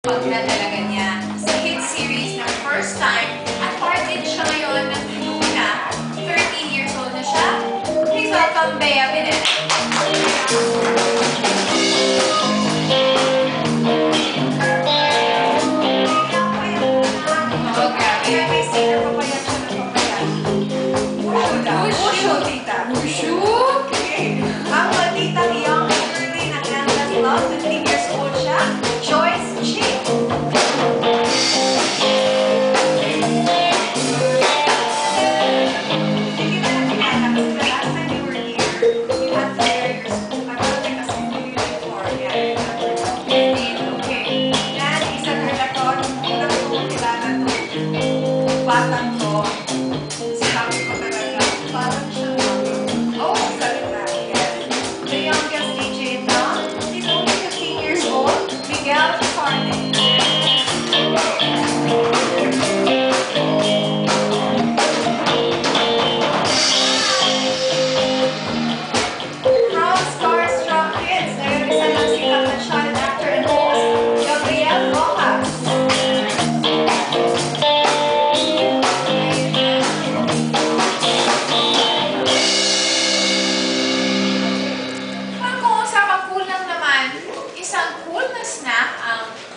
Pag na talaga niya sa hit series na First Time at part din siya ngayon ng Luna. 13 years old na siya. Please welcome Bea Binet. Oh, grabe. May singer pa pa yan siya ng papayan. Wushu daw. Wushu, tita. Wushu? Okay. Ang matitang young girly ng Endless Love, 15 years old siya. Joyce Chick. Batang ko, sabi ko talaga, parang siya oh, salita, yes. The youngest DJ now, he's only 15 years old, Miguel Sarne. From Starstruck Kids, nag-isa ng sikat na child actor and host, Gabriel Rojas.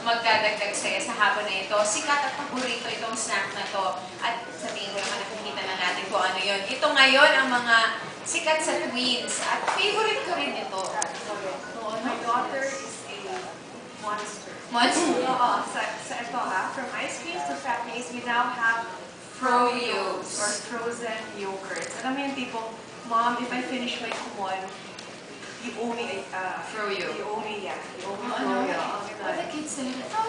Magdadagdag sa'yo sa hapon na ito. Sikat at paborito itong snack na to. At sabihin ko naman, nakikita na natin kung ano yun. Ito ngayon ang mga sikat sa tweens. At favorite ko rin ito. My daughter is a monster. Monster? Oo, sa ito ha. From ice cream to frappes, we now have Froyos or frozen yogurts. Alam mo yung tipo, Mom, if I finish my kumon, you owe me Froyo. You owe me, yeah. You owe me Ano? Froyo. What the kids say? Oh,